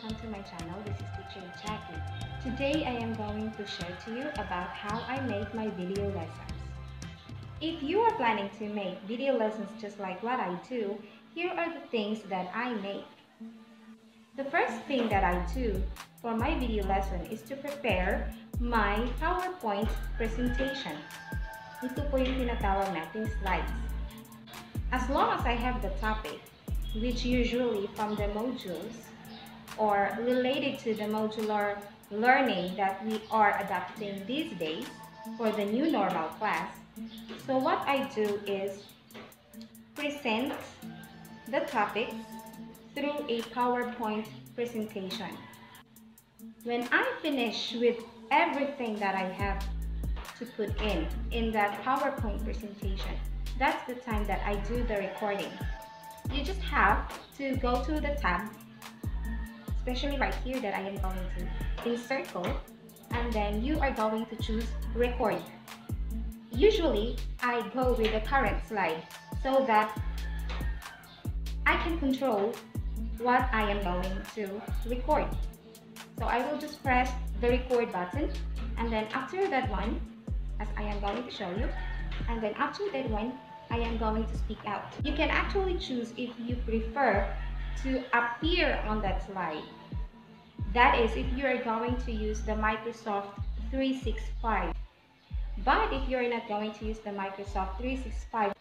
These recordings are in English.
welcome to my channel. This is Teacher Jackie. Today I am going to share to you about how I make my video lessons. If you are planning to make video lessons just like what I do, here are the things that I make. The first thing that I do for my video lesson is to prepare my PowerPoint presentation. Ito po yung tinatawag nating slides. As long as I have the topic, which usually from the modules or related to the modular learning that we are adopting these days for the new normal class. So what I do is present the topic through a PowerPoint presentation. When I finish with everything that I have to put in that PowerPoint presentation, that's the time that I do the recording. You just have to go to the tab, especially right here that I am going to encircle, and then you are going to choose record. Usually I go with the current slide so that I can control what I am going to record. So I will just press the record button, and then after that one, as I am going to show you, and then after that one, I am going to speak out. You can actually choose if you prefer to appear on that slide. That is if you are going to use the Microsoft 365. But if you're not going to use the Microsoft 365,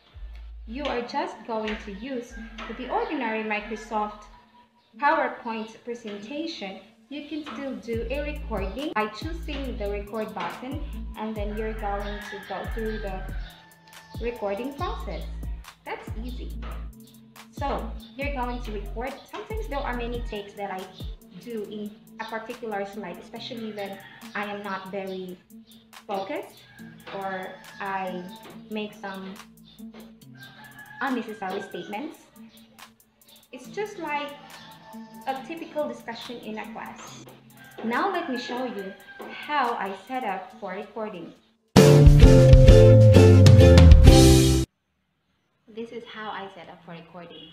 you are just going to use the ordinary Microsoft PowerPoint presentation. You can still do a recording by choosing the record button, and then you're going to go through the recording process. That's easy. So you're going to record. Sometimes there are many takes that I do in a particular slide, especially when I am not very focused or I make some unnecessary statements. It's just like a typical discussion in a class. Now let me show you how I set up for recording. This is how I set up for recording.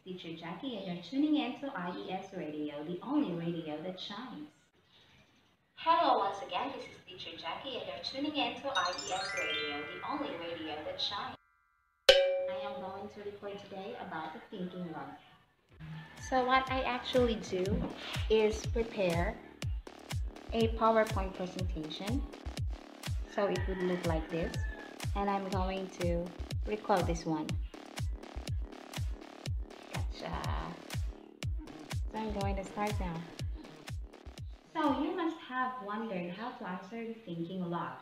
Teacher Jackie, and you're tuning in to IES Radio, the only radio that shines. Hello once again, this is Teacher Jackie, and you're tuning in to IES Radio, the only radio that shines. I am going to record today about the thinking log. So what I actually do is prepare a PowerPoint presentation. So it would look like this, and I'm going to record this one. So I'm going to start now. So you must have wondered how to answer the thinking log.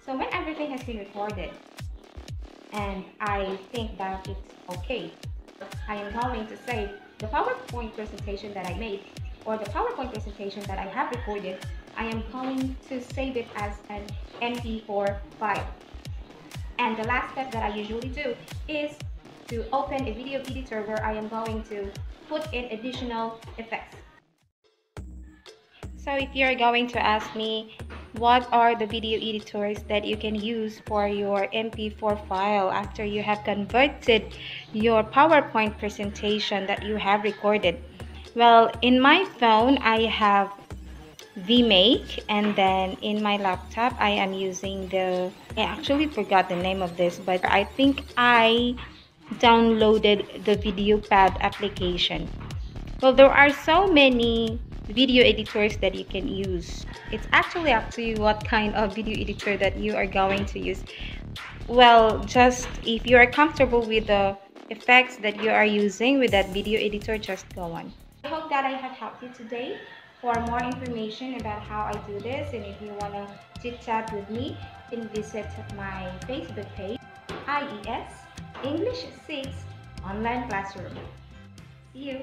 So when everything has been recorded and I think that it's okay, I am going to save the PowerPoint presentation that I made, or the PowerPoint presentation that I have recorded. I am going to save it as an MP4 file. And the last step that I usually do is to open a video editor where I am going to put in additional effects. So if you're going to ask me what are the video editors that you can use for your MP4 file after you have converted your PowerPoint presentation that you have recorded, well, in my phone I have VMake, and then in my laptop I am using I actually forgot the name of this, but I think I downloaded the VideoPad application. Well, there are so many video editors that you can use. It's actually up to you what kind of video editor that you are going to use. Well, just if you are comfortable with the effects that you are using with that video editor, just go on. I hope that I have helped you today. For more information about how I do this, and if you want to chit chat with me, you can visit my Facebook page, IES English 6 Online Classroom. See you!